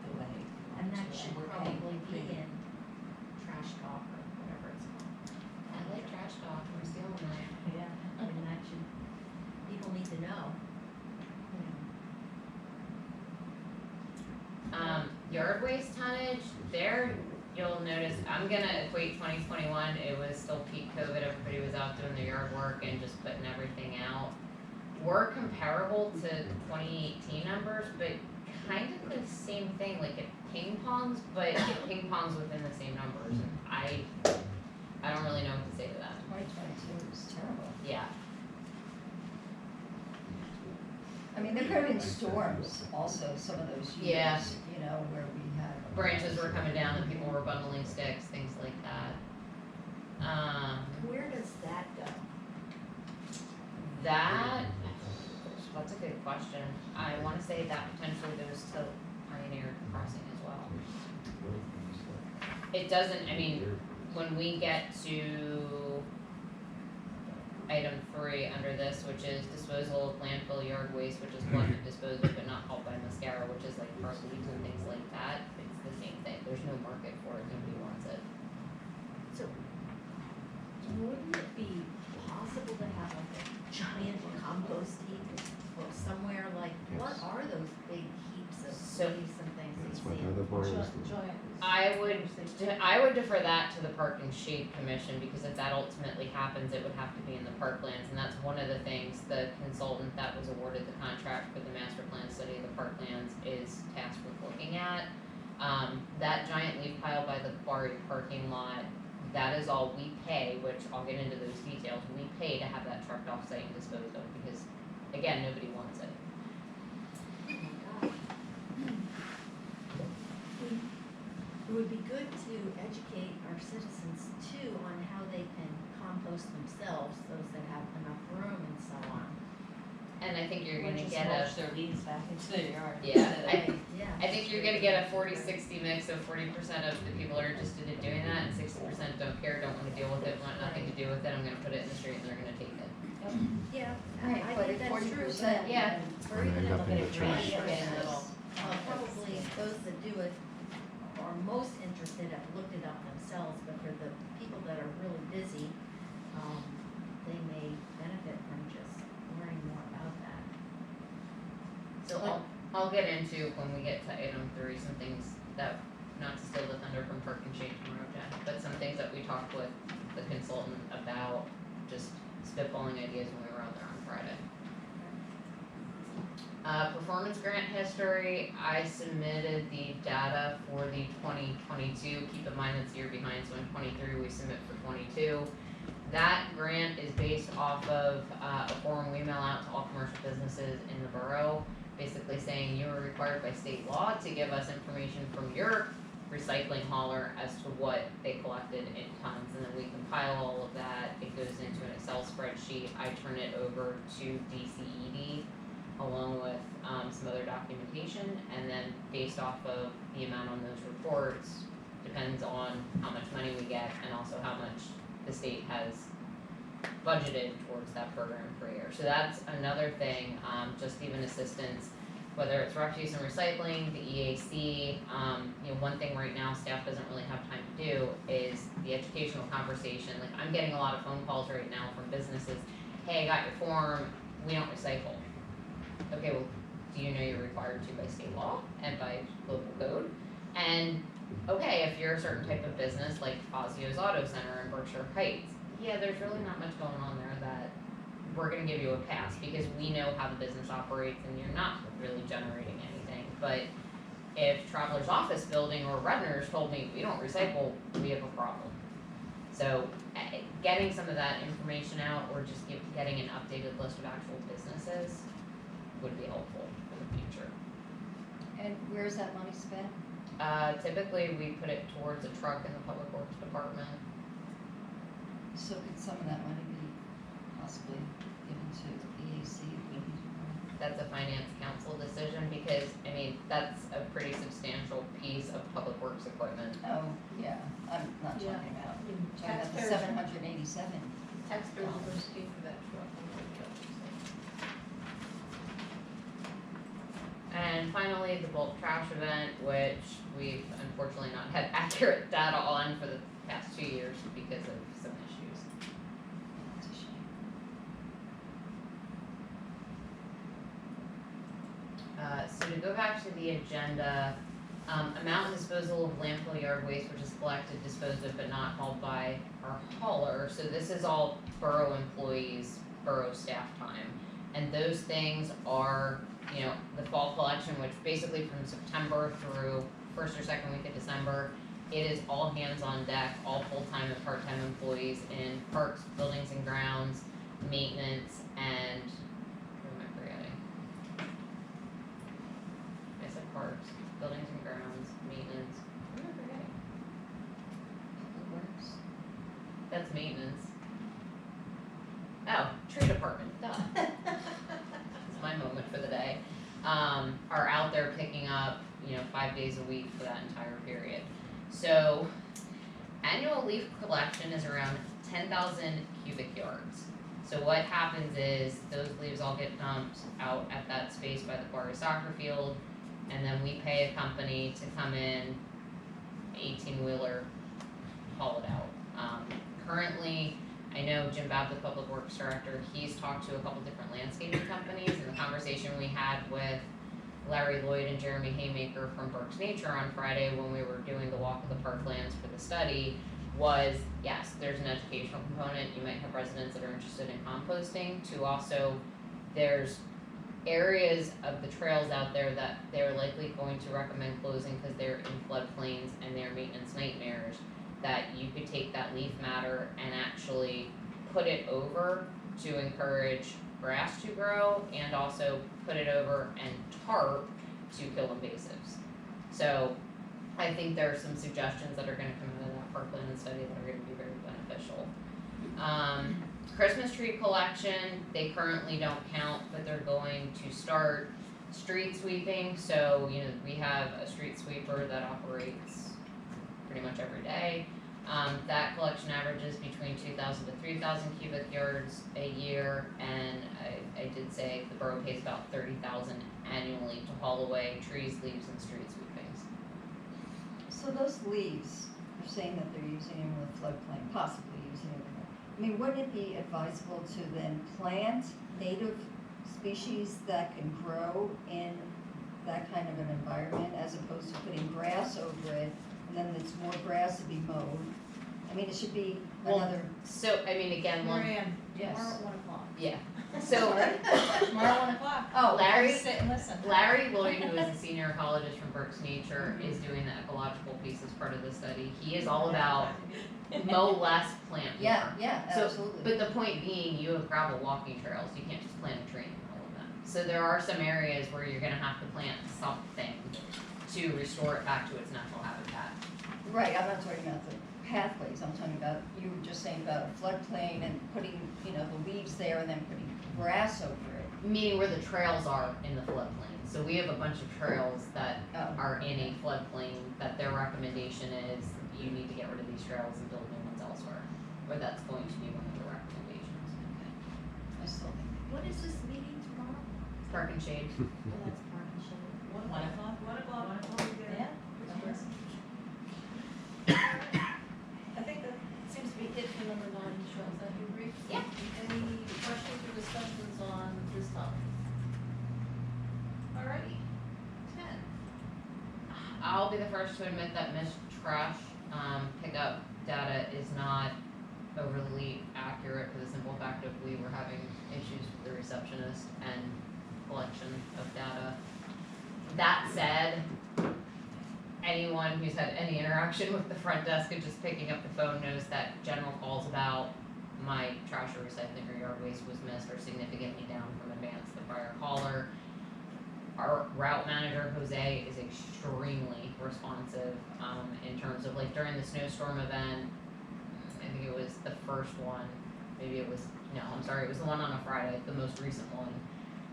The way. And that to, should we're paying probably be premium. in trash talk or whatever it's called. I like trash talk, we're stealing that. Yeah. I mean, that should, people need to know. Yard waste tonnage, there, you'll notice, I'm gonna equate 2021, it was still peak COVID, everybody was out doing their yard work and just putting everything out. We're comparable to 2018 numbers, but kind of the same thing, like it ping pongs, but it ping pongs within the same numbers, and I don't really know what to say to that. 2022 was terrible. Yeah, I mean, there could have been storms also, some of those years, Yeah. you know, where we had. branches were coming down and people were bundling sticks, things like that. Where does that go? That's a good question. I wanna say that potentially goes to Pioneer Crossing as well. It doesn't, I mean, when we get to item 3 under this, which is disposal of landfill yard waste, which is collected, disposed of, but not hauled by mascara, which is like car leaves and things like that, it's the same thing. There's no market for it, nobody wants it. So, wouldn't it be possible to have like a giant compost heap or somewhere like, what are those big heaps of So- leaves and things that That's you what see? the other boroughs do. Joint. I would defer that to the Park and Shade Commission, because if that ultimately happens, it would have to be in the parklands, and that's one of the things the consultant that was awarded the contract for the master plan study of the parklands is tasked with looking at. That giant leaf pile by the quarry parking lot, that is all we pay, which I'll get into those details, we pay to have that trucked off site and disposed of, because again, nobody wants it. Oh my gosh. It would be good to educate our citizens too on how they can compost themselves, those that have enough room and so on. And I think you're Or gonna just get mulch their leaves back into their yard. Yeah, instead of- Yeah. I think you're gonna get a 40-60 mix, so 40% of the people are interested in doing that, and 60% don't care, don't wanna deal with it, want nothing to do with it, I'm gonna put it in the street and they're gonna take it. Yeah, Right, I but think at that's true, 40%. but Yeah. or And even end if up in the trash. probably those that do it are most interested, have looked it up themselves, but for the people that are really busy, they may benefit from just learning more about that. So I'll get into, when we get to item 3, some things that, not to steal the thunder from Park and Shade tomorrow, Jen, but some things that we talked with the consultant about, just spitballing ideas when we were out there on Friday. Performance grant history, I submitted the data for the 2022, keep in mind it's a year behind, so in 23 we submit for 22. That grant is based off of a form we mail out to all commercial businesses in the borough, basically saying you are required by state law to give us information from your recycling hauler as to what they collected in tons, and then we compile all of that, it goes into an Excel spreadsheet, I turn it over to DCED along with some other documentation, and then based off of the amount on those reports, depends on how much money we get and also how much the state has budgeted towards that program per year. So that's another thing, just even assistance, whether it's refuse and recycling, the EAC, one thing right now staff doesn't really have time to do is the educational conversation. Like, I'm getting a lot of phone calls right now from businesses, hey, I got your form, we don't recycle. Okay, well, do you know you're required to by state law and by local code? And, okay, if you're a certain type of business, like Fazio's Auto Center in Berkshire Heights, yeah, there's really not much going on there that we're gonna give you a pass, because we know how the business operates and you're not really generating anything. But if Traveler's Office Building or Redner's told me we don't recycle, we have a problem. So, getting some of that information out, or just getting an updated list of actual businesses would be helpful for the future. And where's that money spent? Typically, we put it towards a truck in the Public Works Department. So could some of that money be possibly given to EAC if we need to? That's a finance council decision, because, I mean, that's a pretty substantial piece of public works equipment. Oh, yeah, I'm not Yeah. talking about, I mean, I'm talking about the taxpayers- 787. Taxpayers are going to pay for that truck. And finally, the bulk trash event, which we've unfortunately not had accurate data on for the past 2 years because of some issues. That's a shame. So to go back to the agenda, amount and disposal of landfill yard waste, which is collected, disposed of, but not hauled by our hauler. So this is all borough employees, borough staff time. And those things are, you know, the fall collection, which basically from September through first or second week of December, it is all hands on deck, all full-time and part-time employees in parks, buildings and grounds, maintenance, and, what am I forgetting? I said parks, buildings and grounds, maintenance, what am I forgetting? Public Works. That's maintenance. Oh, tree department, duh. It's my moment for the day. Are out there picking up, you know, 5 days a week for that entire period. So, annual leaf collection is around 10,000 cubic yards. So what happens is, those leaves all get dumped out at that space by the Quarry soccer field, and then we pay a company to come in, 18-wheeler, haul it out. Currently, I know Jim Babb, the Public Works Director, he's talked to a couple different landscaping companies, and the conversation we had with Larry Lloyd and Jeremy Haymaker from Berks Nature on Friday when we were doing the walk of the parklands for the study was, yes, there's an educational component. You might have residents that are interested in composting, to also, there's areas of the trails out there that they're likely going to recommend closing because they're in floodplains and they're maintenance nightmares, that you could take that leaf matter and actually put it over to encourage grass to grow, and also put it over and tarp to kill invasives. So I think there are some suggestions that are gonna come out of that parkland study that are gonna be very beneficial. Christmas tree collection, they currently don't count, but they're going to start street sweeping. So, you know, we have a street sweeper that operates pretty much every day. That collection averages between 2,000 to 3,000 cubic yards a year, and I did say the borough pays about 30,000 annually to haul away trees, leaves, and street sweepings. So those leaves, you're saying that they're using them in the floodplain, possibly using them. I mean, wouldn't it be advisable to then plant native species that can grow in that kind of an environment, as opposed to putting grass over it, and then it's more grass to be mowed? I mean, it should be another, So, I mean, again, Marianne, Yes. tomorrow at 1:00. yeah, so Tomorrow at 1:00. oh, Larry- Just sit and listen. Larry Lloyd, who is a senior ecologist from Berks Nature, is doing the ecological piece as part of the study. He is all about mow less, plant more. yeah, So, absolutely. but the point being, you have gravel walking trails, you can't just plant a tree in the middle of them. So there are some areas where you're gonna have to plant something to restore it back to its natural habitat. Right, I'm not talking about the pathways, I'm talking about, you were just saying about a floodplain and putting, you know, the leaves there and then putting grass over it. Meaning where the trails are in the floodplain. So we have a bunch of trails that Oh. are in a floodplain that their recommendation is you need to get rid of these trails and build new ones elsewhere. Or that's going to be one of the recommendations. I still think. What is this meeting tomorrow? Park and shade. Oh, that's Park and Shade. 1:00. 1:00. Yeah. I think that seems to be it for number 9, Michelle, is that you agree? Yeah. Any questions or discussions on this topic? Alrighty, 10. I'll be the first to admit that missed trash pickup data is not overly accurate, for the simple fact of we were having issues with the receptionist and collection of data. That said, anyone who's had any interaction with the front desk and just picking up the phone knows that general calls about my trash or recycling or yard waste was missed are significantly down from advance the prior caller. Our route manager, Jose, is extremely responsive, in terms of, like, during the snowstorm event, I think it it was the first one, maybe it was, no, I'm sorry, it was the one on a Friday, the most recent one.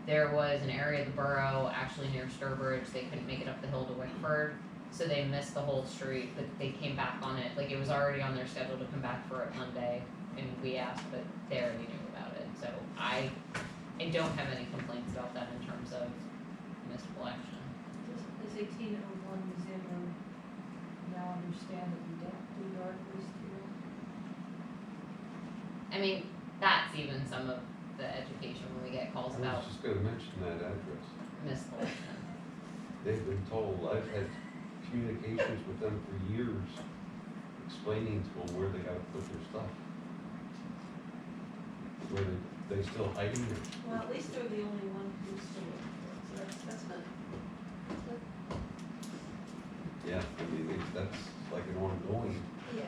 There was an area of the borough, actually near Sturbridge, they couldn't make it up the hill to Wickford, so they missed the whole street, but they came back on it, like it was already on their schedule to come back for it Monday, and we asked, but they already knew about it, so I don't have any complaints about that in terms of municipal action. Does 1801 museum room now understand that we don't do yard waste here? I mean, that's even some of the education when we get calls I about was just gonna mention that address. miscollection. They've been told, I've had communications with them for years, explaining to them where they gotta put their stuff. Where they still hiding it. Well, at least they're the only one who's still looking for it, so that's good. Yeah, I mean, that's like an ongoing, Yeah.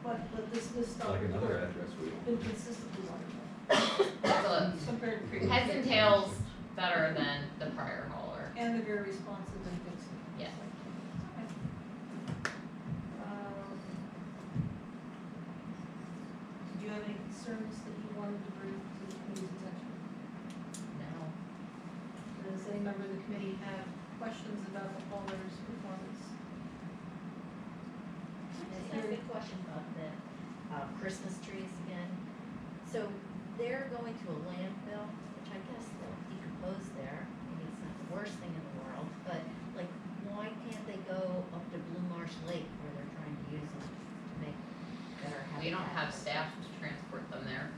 But this stuff. like another address we Been own. consistently wonderful. So, Compared to previous. heads and tails better than the prior hauler. And they're very responsive and fixing. Yeah. Do you have any concerns that you wanted to bring to the committee's attention? No. Does any member of the committee have questions about the hauler's performance? I have a good question about the Christmas trees again. So they're going to a landfill, which I guess they'll decompose there. Maybe it's not the worst thing in the world, but like, why can't they go up to Blue Marsh Lake where they're trying to use them to make better habitat? We don't have staff to transport them there.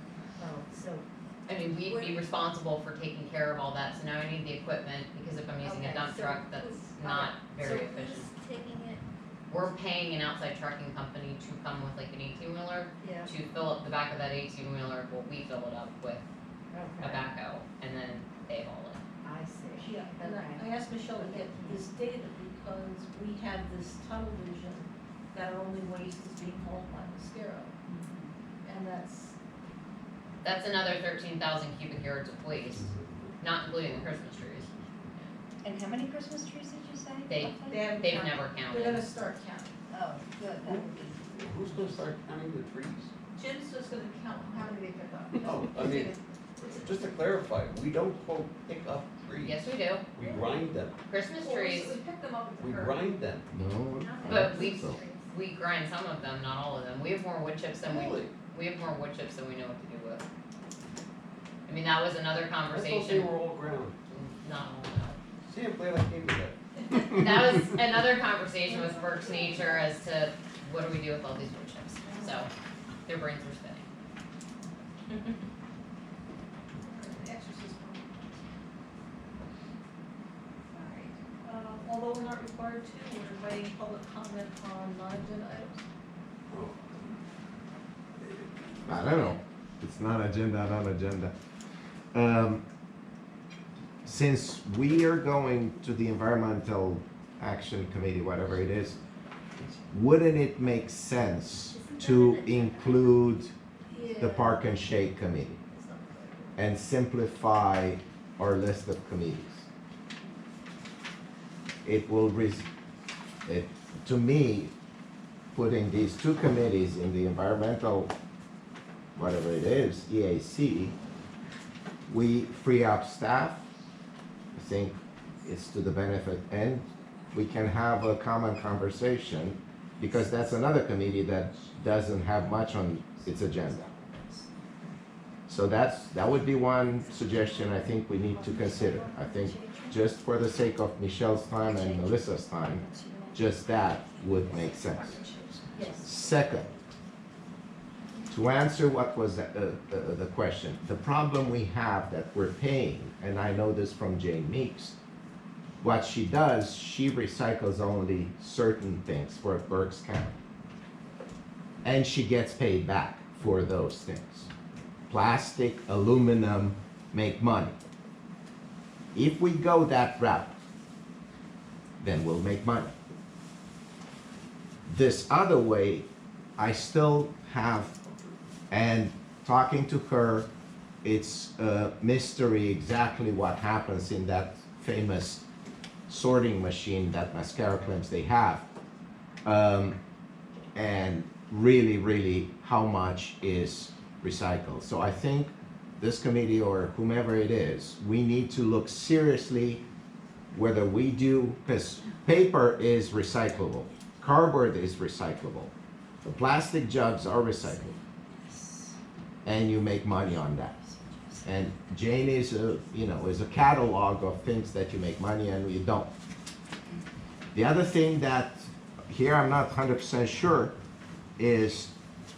Oh, so, I mean, we'd be responsible for taking care of all that, so now I need the equipment, because if I'm using a Okay, dump so truck, that's who's- not very so efficient. who's taking it? We're paying an outside trucking company to come with like an 18-wheeler, Yeah. to fill up the back of that 18-wheeler, well, we fill it up with a Okay, backhoe, and then they haul it. I see. Yeah, and Okay. I asked Michelle to get this data because we had this tunnel vision that our only waste is being hauled by Mascaro. And That's another 13,000 cubic yards of waste, not including the Christmas trees. And how many Christmas trees did you say? They- roughly? they haven't They've counted. never They're counted. gonna start counting. Oh, good, that would be. Who's gonna start counting the trees? Jim's just gonna count how many they pick up. No, I mean, just to clarify, we don't quote pick up trees. Yes, we do. We grind them, Christmas Well, trees, We pick them up at the we curb. grind them. No, I But don't we- think so. we grind some of them, not all of them. We have more wood chips than Really? we have more wood chips than we know what to do with. I mean, that was another I thought they conversation, were all ground. not all, no. See, I'm glad I came to that. That was another conversation with Berks Nature as to what do we do with all these wood chips, so their brains were spinning. Exorcist. Alright, although we're not required to, we're inviting public comment on non-agenda items. Oh. I don't know, it's not agenda, not agenda. Since we are going to the Environmental Action Committee, whatever it is, wouldn't it make sense to include the Park and Shade Committee and simplify our list of committees? It will, to me, putting these two committees in the environmental, whatever it is, EAC, we free up staff. I think it's to the benefit, and we can have a common conversation, because that's another committee that doesn't have much on its agenda. So that would be one suggestion I think we need to consider. I think just for the sake of Michelle's time and Melissa's time, just that would make sense. Yes. Second, to answer what was the question, the problem we have that we're paying, and I know this from Jane Meeks, what she does, she recycles only certain things for Berks County. And she gets paid back for those things. Plastic, aluminum, make money. If we go that route, then we'll make money. This other way, I still have, and talking to her, it's a mystery exactly what happens in that famous sorting machine that Mascara claims they have. And really how much is recycled. So I think this committee or whomever it is, we need to look seriously whether we do, because paper is recyclable, cardboard is recyclable, the plastic jugs are recyclable, and you make money on that. And Jane is a catalog of things that you make money and you don't. The other thing that here I'm not 100% sure is,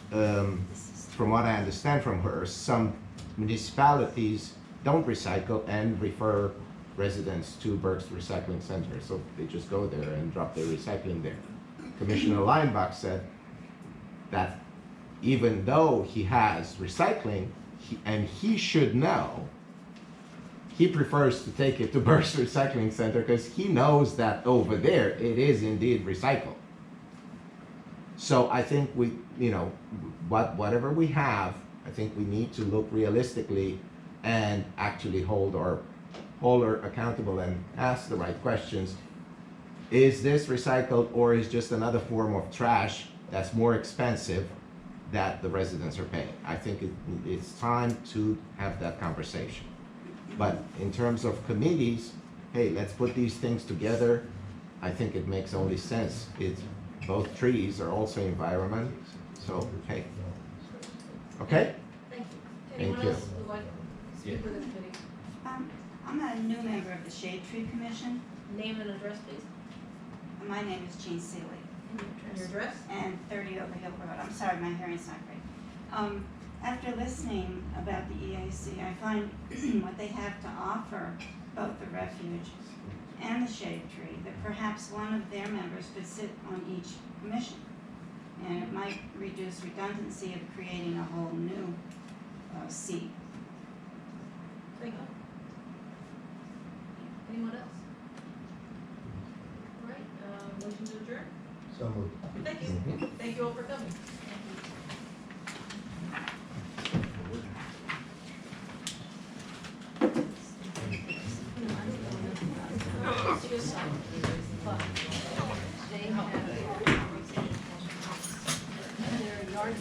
from what I understand from her, some municipalities don't recycle and refer residents to Berks Recycling Center. So they just go there and drop their recycling there. Commissioner Leinbach said that even though he has recycling, and he should know, he prefers to take it to Berks Recycling Center because he knows that over there it is indeed recycled. So I think we, whatever we have, I think we need to look realistically and actually hold her accountable and ask the right questions. Is this recycled or is just another form of trash that's more expensive that the residents are paying? I think it's time to have that conversation. But in terms of committees, hey, let's put these things together. I think it makes only sense. Both trees are also environment, so hey. Okay? Thank you. Thank Anyone you. else would like to speak with the committee? I'm a new member of the Shade Tree Commission. Name and address, please. My name is Jean Seeley, And your address? and 30 Overhill Road. I'm sorry, my hearing's not great. After listening about the EAC, I find what they have to offer, both the refuge and the shade tree, that perhaps one of their members could sit on each commission. And it might reduce redundancy of creating a whole new seat. Thank you. Anyone else? All right, motion to adjourn? So moved. Thank you. Thank you all for coming. They have their yard.